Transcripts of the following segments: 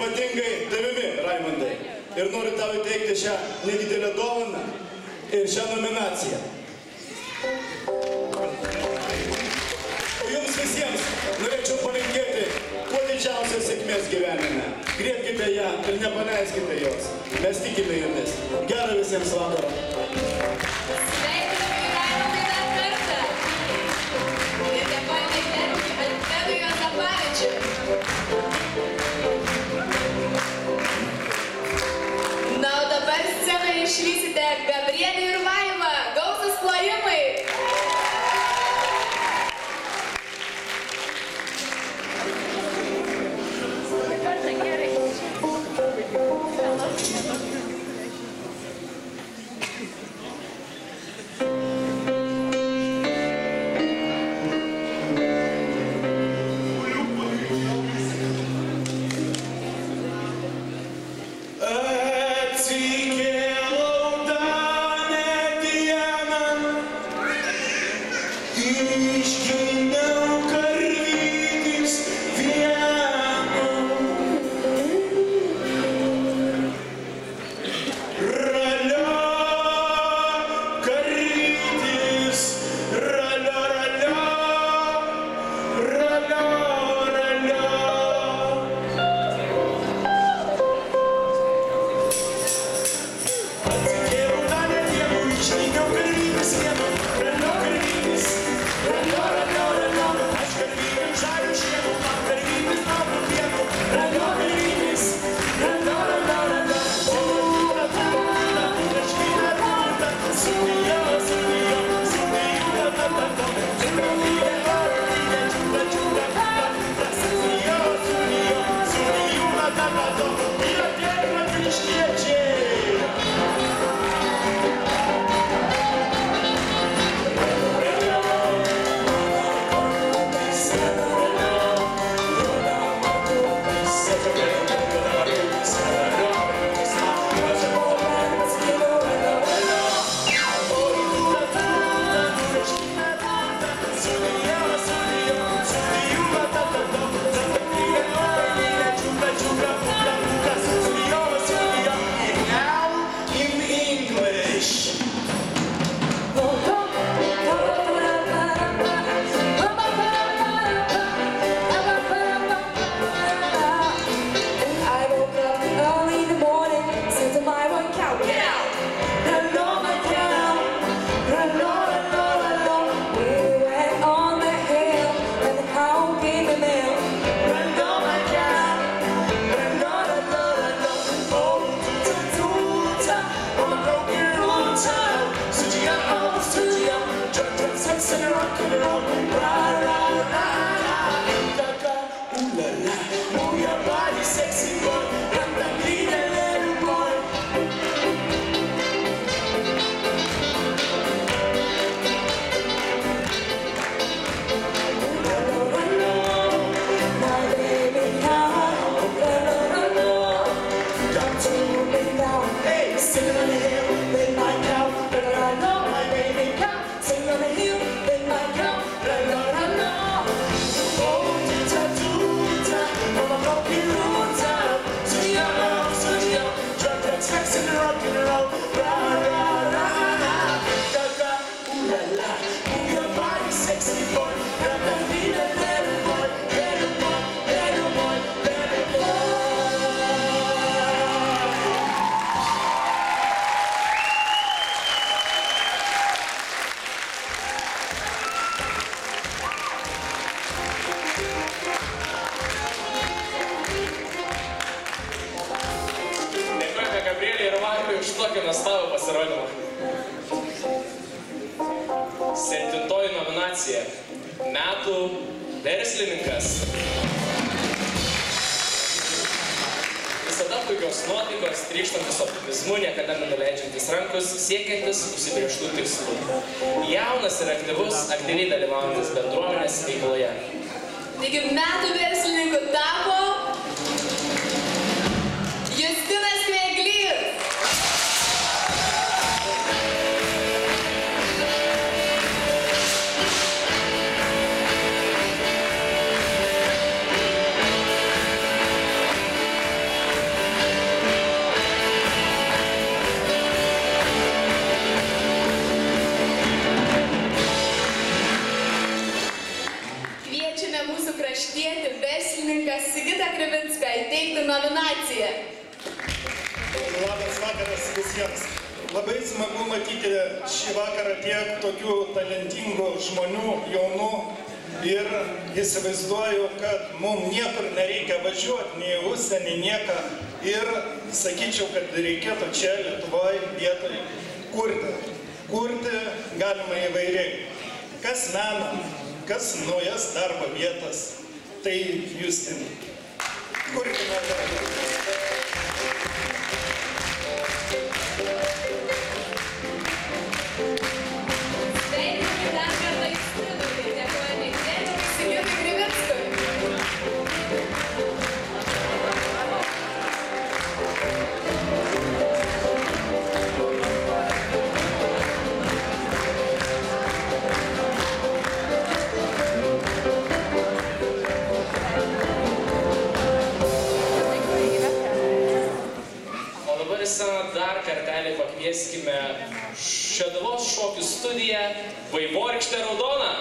ypatingai tavimi, Raimondai. Ir noriu tau įteikti šią nedidelę dovaną ir šią nominaciją. Jums visiems norėčiau palinkėti kuo didžiausios sėkmės gyvenime. Griebkite ją ir nepaleiskite jos. Mes tikime jumis. Gero visiems vakaro. Sveikiname Raimondai dar kartą. Ir dėkojame Alfredui Juozapavičiui. Na, o dabar scenoje išvysite Gabrielį ir Vaivą. Gausūs plojimai. Metų verslininkas. Visada puikios nuotaikos, trykštantis optimizmu, niekada nenuleidžiantis rankus, siekiantis užsibrėžtų tikslų. Jaunas ir aktyvus, aktyviai dalyvaujantis bendruomenės veikloje. Taigi metų verslininku tapo Justinas Kveglys. nominacija. Labas vakaras visiems. Labai smagu matyti šį vakarą tiek tokių talentingų žmonių, jaunų. Ir įsivaizduoju, kad mums niekur nereikia važiuoti, nei į užsienį, nieką. Ir sakyčiau, kad reikėtų čia Lietuvoje vietoj kurti. Kurti galima įvairiai. Kas meną, kas naujas darbo vietas. Tai Justin. Kurkime darbo. Dar kartelį pakvieskime Šeduvos šokių studiją Vaivorykštė Raudona.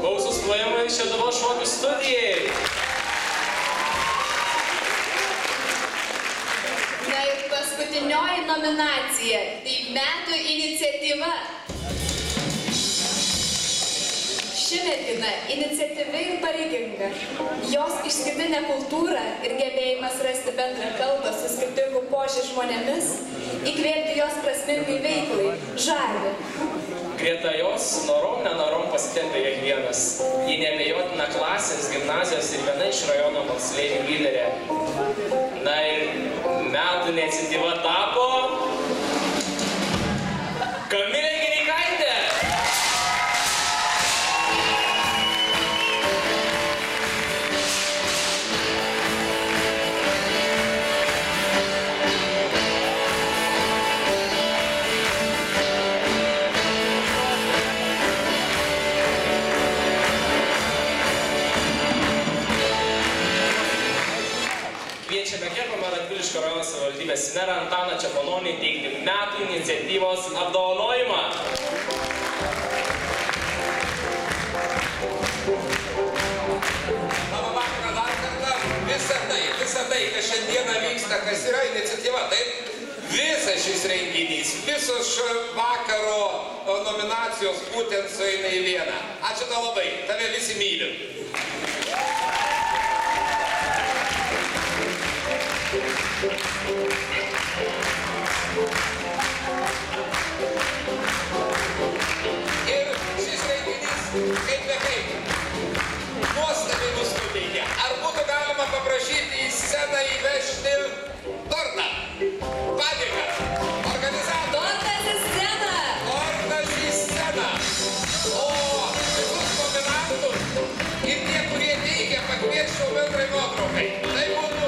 Gausūs plojimai Šeduvos šokių studijai. Na ir paskutinioji nominacija – tai metų iniciatyva. Ši mergina iniciatyvi ir pareiginga. Jos išskirtinė kultūra ir gebėjimas rasti bendrą kalbą su skirtingų požiūrių žmonėmis, įkvėpti jos prasmingai veiklai, žavi. Greta jos norom nenorom pasitempė kiekvienas. Ji neabejotina klasės, gimnazijos ir viena iš rajono moksleivių lyderė. Na ir metų iniciatyva tapo Kamilė Girikaitė. Kviečiame gerbiamą Radviliškio rajono savivaldybės merą Antaną Čepononį teikti metų iniciatyvos apdovanojimą. Labą vakarą dar kartą. Visa tai, kas šiandieną vyksta, kas yra iniciatyva, taip? Visas šis renginys, visos šio vakaro nominacijos būtent sueina į vieną. Ačiū tau labai, tave visi mylim. Ir šis renginys, kaip ne kaip, nuostabiai mus nuteikia. Ar būtų galima paprašyti į sceną įvežti tortą? Padėką. Organizatorių. Tortas į sceną! Tortas į sceną. O visus nominantus ir tie, kurie teikia, pakviesčiau bendrai nuotraukai. Tai būtų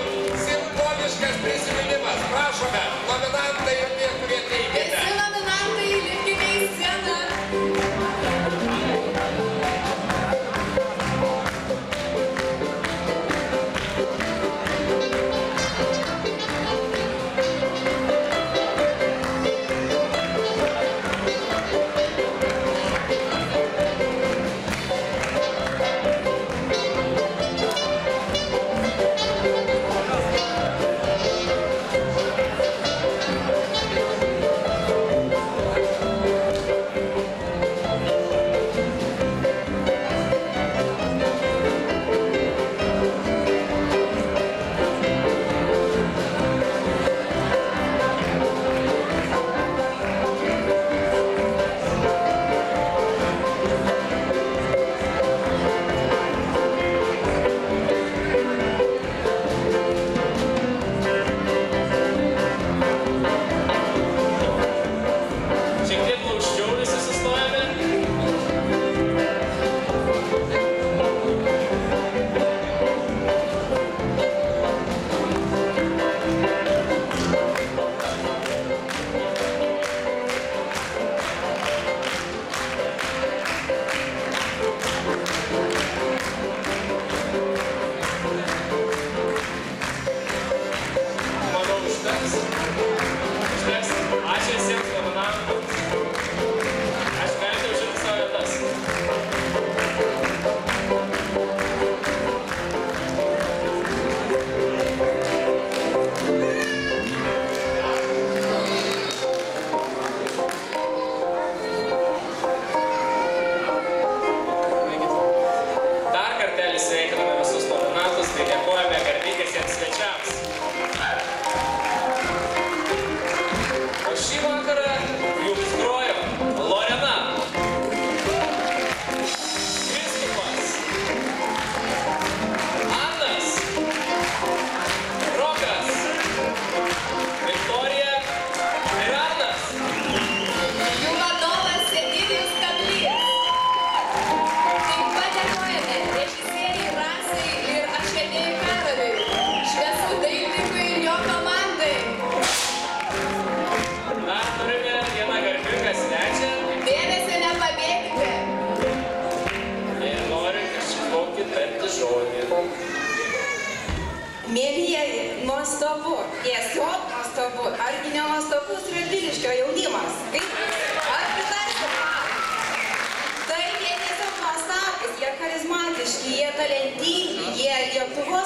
simboliškas prisiminimas. Prašome, nominantai ir tie, kurie teikia. Visi nominantai lipkime į sceną.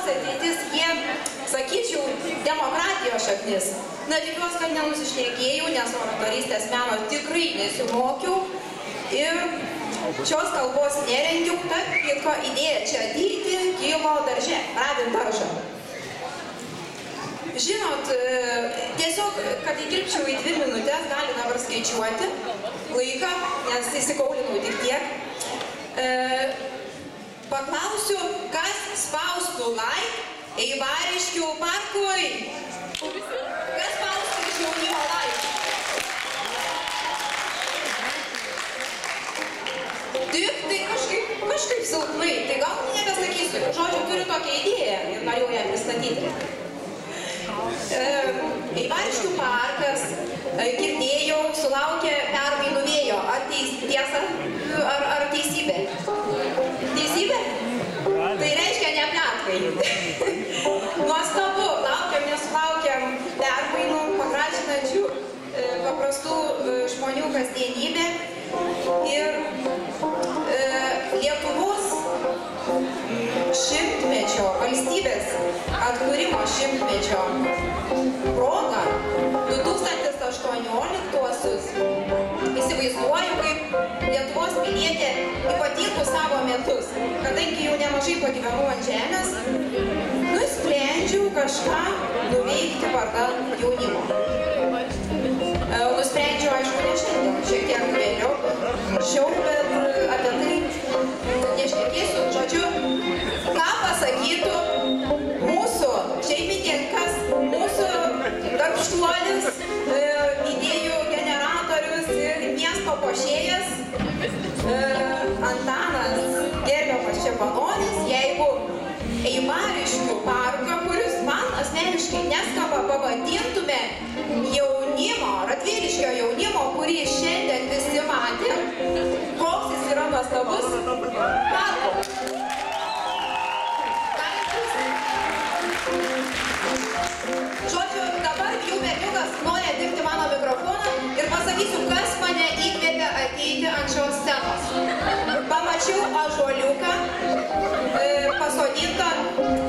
lietuvos ateitis, jie, sakyčiau, demokratijos šaknis. Na, tikiuosi, kad nenusišnekėjau, nes oratorystės meno tikrai nesimokiau ir šios kalbos nerengiau, tad kitko idėja čia ateiti kilo darže, radint daržą. Žinot, tiesiog, kad įtilpčiau į 2 minutės, gali dabar skaičiuoti laiką, nes įsikaulinau tik tiek. Paklausiu, kas spaustų like Eivariškių parkui? Kas spaustų iš jaunimo like? Tik, tai kažkaip silpnai, tai gal nebesakysiu. Žodžiu, turiu tokią idėją ir norėjau ją pristatyti. Eivariškių parkas, girdėjau, sulaukė permainų vėjo. Ar tiesa, ar teisybė? Teisybė? Tai reiškia ne pletkai. Nuostabu, laukiam, nesulaukiam permainų, pagražinančių paprastų žmonių kasdienybę. Ir Lietuvos šimtmečio, valstybės atkūrimo šimtmečio proga 2018-uosius įsivaizduoju kaip Lietuvos pilietė ypatingų savo metus. Kadangi jau nemažai pagyvenau ant žemės, nusprendžiau kažką nuveikti vardan jaunimo. Nusprendžiau, aišku, ne šiandien, šiek tiek vėliau, bet apie tai nešnekėsiu. Žodžiu, ką pasakytų mūsų šeimininkas, mūsų darbštuolis, idėjų generatorius ir miesto puošėjas Antanas gerbiamas Čepanonis, jeigu Eivariškių parką, kuris man asmeniškai neskamba, pavadintume jaunimo, Radviliškio jaunimo, kurį šiandien visi matė, koks jis yra nuostabus parko. Žodžiu, dabar jau berniukas nori atimti mano mikrofoną ir pasakysiu, kas mane įkvėpė ateiti ant šios scenos. Pamačiau ąžuoliuką, pasodintą,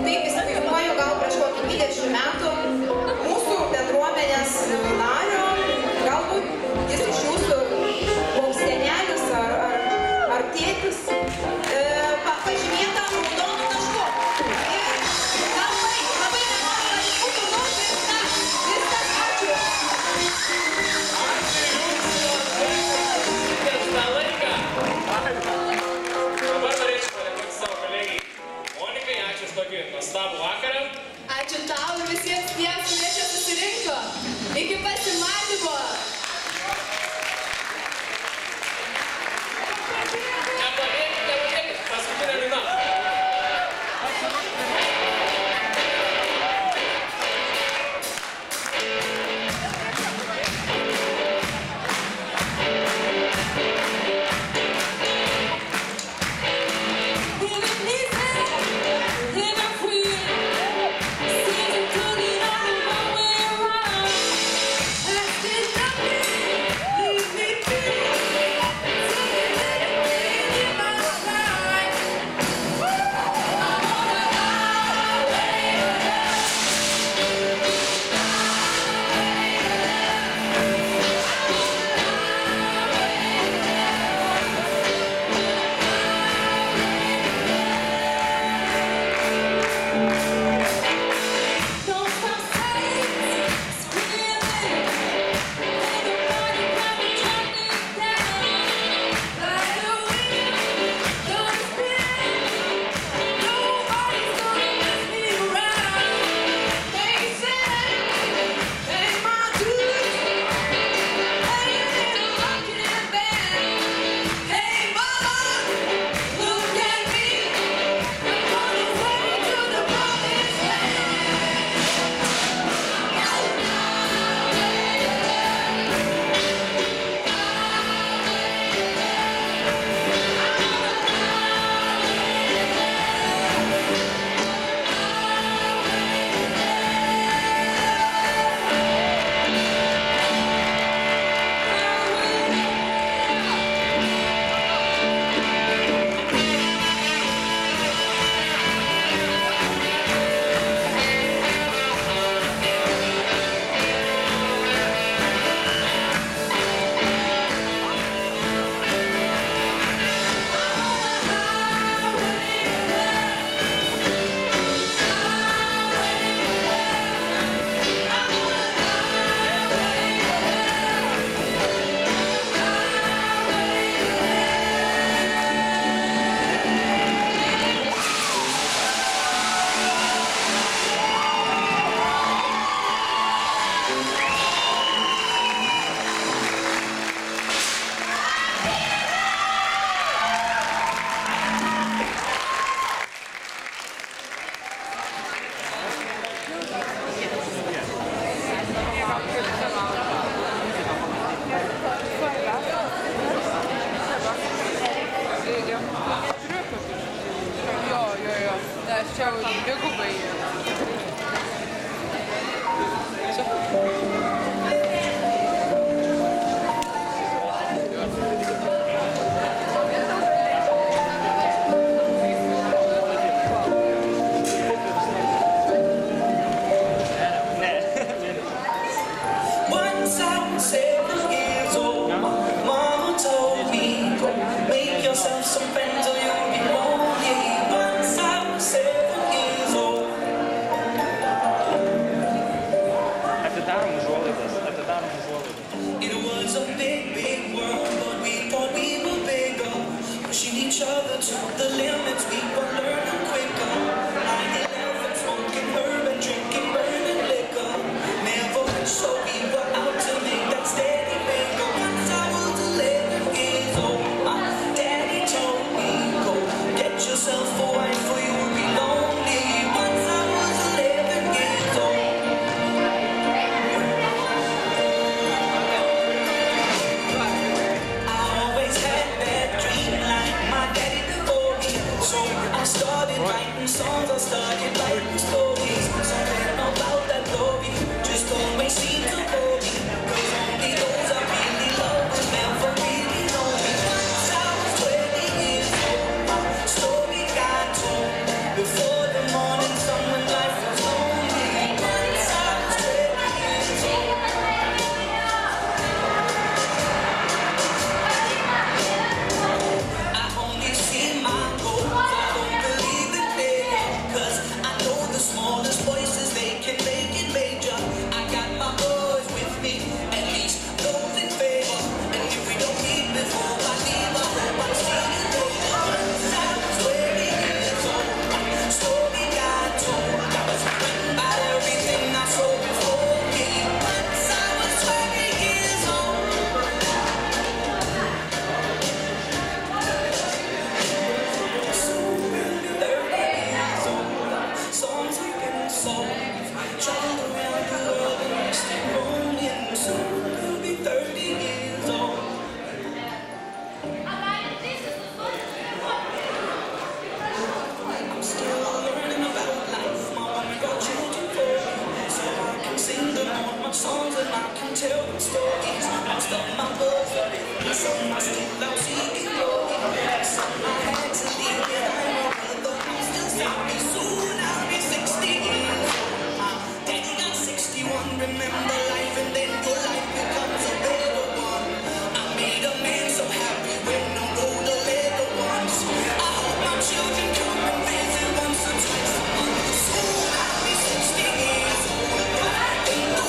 taip įsivaizduoju, gal prieš kokį 20 metų, mūsų bendruomenės nario, galbūt jis iš jūsų koks senelis ar tėtis, pažymėta raudonu tašku. Ir labai nenoriu, kad būtų nupirkta. Viskas, ačiū. Ačiū Jums, tą laiką. Dabar norėčiau padėkoti savo kolegijai Monikai, ačiū už tokį nuostabų vakarą. Ačiū tau ir visiems tiems, jau dvigubai. Songs and I can tell them stories. Most of my books are in some